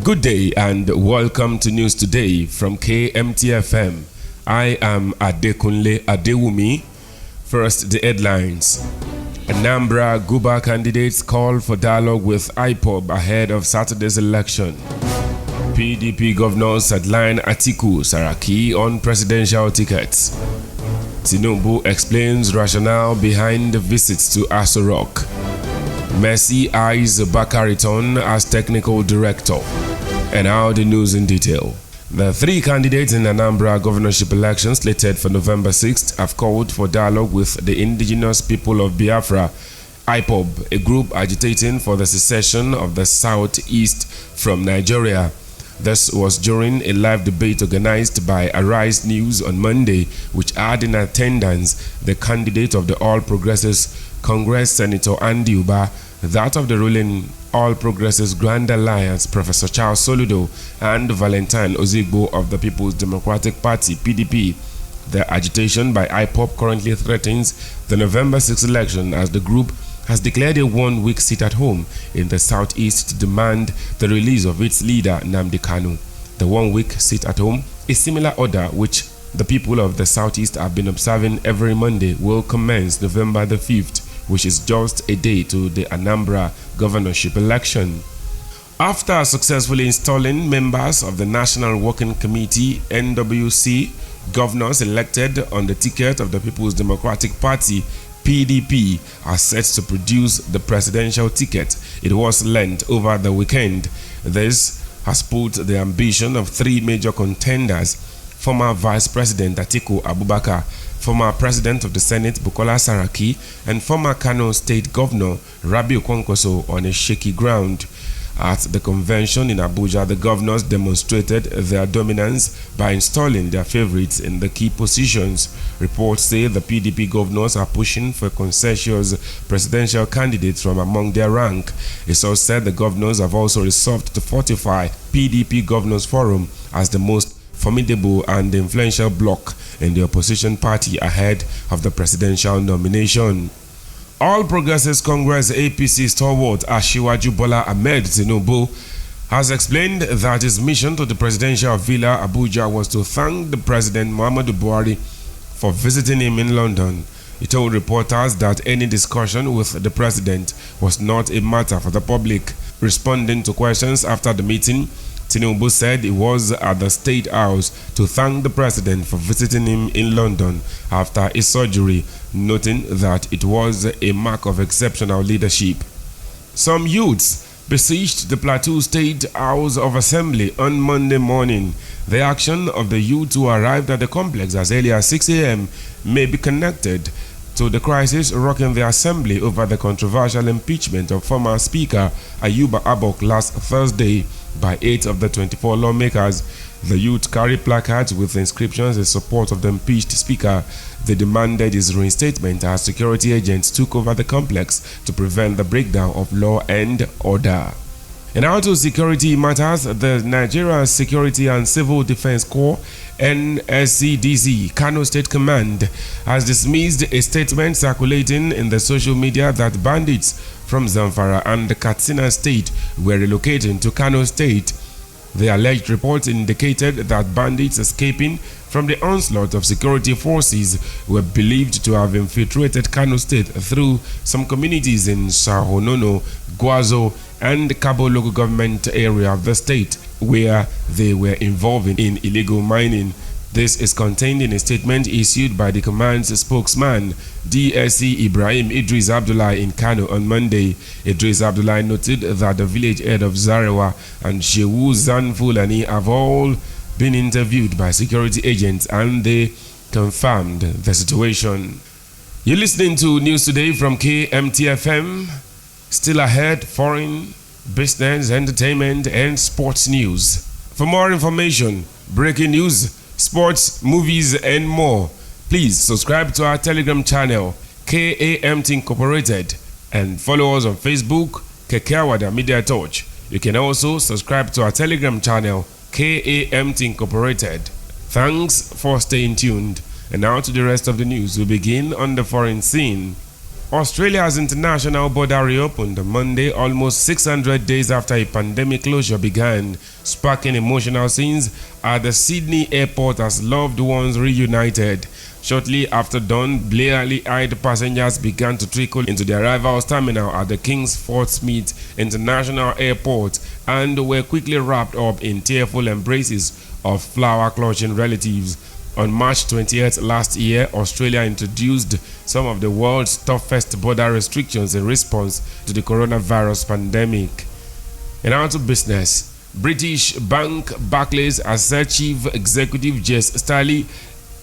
Good day and welcome to News Today from KMTFM. I am Adekunle Adewumi. First, the headlines. Anambra Guba candidates call for dialogue with IPOB ahead of Saturday's election. PDP governors sideline Atiku Saraki on presidential tickets. Tinubu explains rationale behind the visits to Aso Rock. Mercy eyes Bakariton as technical director. And now the news in detail. The three candidates in Anambra governorship elections slated for November 6th have called for dialogue with the indigenous people of Biafra, IPOB, a group agitating for the secession of the southeast from Nigeria. This was during a live debate organized by Arise News on Monday, which had in attendance the candidate of the All Progressives Congress, Senator Andy Uba, that of the ruling All Progressives Grand Alliance, Professor Charles Soludo, and Valentine Ozigbo of the People's Democratic Party, PDP. The agitation by IPOB currently threatens the November 6th election as the group has declared a one-week sit at home in the southeast to demand the release of its leader, Nnamdi Kanu. The one-week sit at home, a similar order which the people of the southeast have been observing every Monday, will commence November the 5th, which is just a day to the Anambra governorship election. After successfully installing members of the National Working Committee, NWC, governors elected on the ticket of the People's Democratic Party, PDP, are set to produce the presidential ticket. It was learned over the weekend. This has put the ambition of three major contenders, former Vice President Atiku Abubakar, former President of the Senate Bukola Saraki, and former Kano State Governor Rabiu Kwankwaso, on a shaky ground. At the convention in Abuja, the governors demonstrated their dominance by installing their favorites in the key positions. Reports say the PDP governors are pushing for consensus presidential candidates from among their rank. A source said the governors have also resolved to fortify PDP Governors Forum as the most formidable and influential bloc in the opposition party ahead of the presidential nomination. All Progressives Congress APC stalwart Asiwaju Bola Ahmed Tinubu has explained that his mission to the presidential villa Abuja was to thank the President Muhammadu Buhari for visiting him in London. He told reporters that any discussion with the president was not a matter for the public. Responding to questions after the meeting, Tinubu said he was at the State House to thank the president for visiting him in London after his surgery, noting that it was a mark of exceptional leadership. Some youths besieged the Plateau State House of Assembly on Monday morning. The action of the youths who arrived at the complex as early as 6 a.m. may be connected to the crisis rocking the assembly over the controversial impeachment of former Speaker Ayuba Abok last Thursday by 8 of the 24 lawmakers. The youth carried placards with inscriptions in support of the impeached speaker. They demanded his reinstatement as security agents took over the complex to prevent the breakdown of law and order. And out of security matters, the Nigeria Security and Civil Defense Corps, NSCDC, Kano State Command, has dismissed a statement circulating in the social media that bandits from Zamfara and Katsina State were relocating to Kano State. The alleged reports indicated that bandits escaping from the onslaught of security forces were believed to have infiltrated Kano State through some communities in Shahonono, Gwazo, and Kabo local government area of the state, where they were involved in illegal mining. This is contained in a statement issued by the command's spokesman, DSC Ibrahim Idris Abdullah, in Kano on Monday. Idris Abdullah noted that the village head of Zarewa and Shehu Zanfulani have all been interviewed by security agents and they confirmed the situation. You're listening to News Today from KMTFM. Still ahead, foreign, business, entertainment, and sports news. For more information, breaking news, sports, movies, and more, please subscribe to our Telegram channel, KAMT Incorporated, and follow us on Facebook, Kekewada Media Touch. You can also subscribe to our Telegram channel, KAMT Incorporated. Thanks for staying tuned. And now to the rest of the news. We begin on the foreign scene. Australia's international border reopened on Monday, almost 600 days after a pandemic closure began, sparking emotional scenes at the Sydney airport as loved ones reunited. Shortly after dawn, bleary-eyed passengers began to trickle into the arrivals terminal at the Kingsford Smith International Airport and were quickly wrapped up in tearful embraces of flower-clutching relatives. On March 20th last year, Australia introduced some of the world's toughest border restrictions in response to the coronavirus pandemic. And out to business, British bank Barclays has said Chief Executive Jess Staley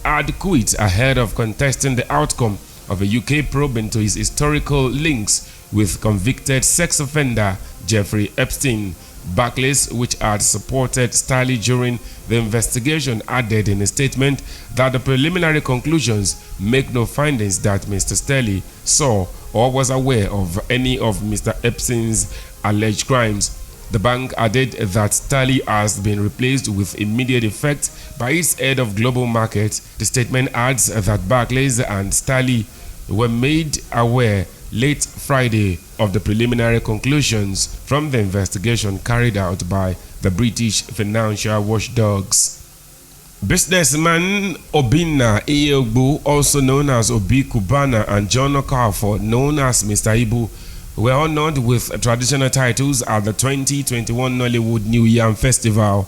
had quit ahead of contesting the outcome of a UK probe into his historical links with convicted sex offender Jeffrey Epstein. Barclays, which had supported Staley during the investigation, added in a statement that the preliminary conclusions make no findings that Mr. Staley saw or was aware of any of Mr. Epstein's alleged crimes. The bank added that Staley has been replaced with immediate effect by its head of global markets. The statement adds that Barclays and Staley were made aware late Friday of the preliminary conclusions from the investigation carried out by the British financial watchdogs. Businessman Obinna Iyegbu, also known as Obi Kubana, and John Okafor, known as Mr. Ibu, were honored with traditional titles at the 2021 Nollywood New Yam Festival.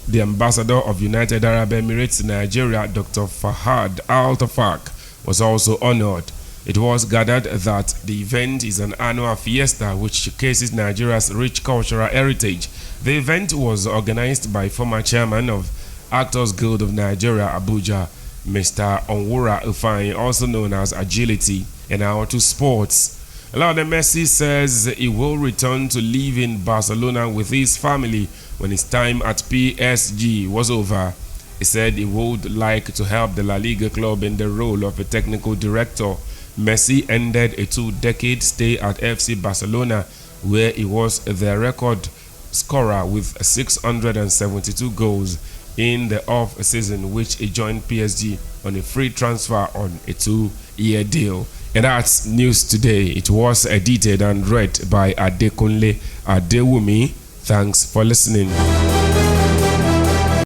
The ambassador of United Arab Emirates in Nigeria, Dr. Fahad Al-Tafak, was also honored. It was gathered that the event is an annual fiesta which showcases Nigeria's rich cultural heritage. The event was organized by former chairman of Actors Guild of Nigeria, Abuja, Mr. Onwura Ufai, also known as Agility. And now to sports. Lionel Messi says he will return to live in Barcelona with his family when his time at PSG was over. He said he would like to help the La Liga club in the role of a technical director. Messi ended a 2-decade stay at FC Barcelona, where he was the record scorer with 672 goals in the off-season, which he joined PSG on a free transfer on a 2-year deal. And that's news today. It was edited and read by Adekunle Adewumi. Thanks for listening.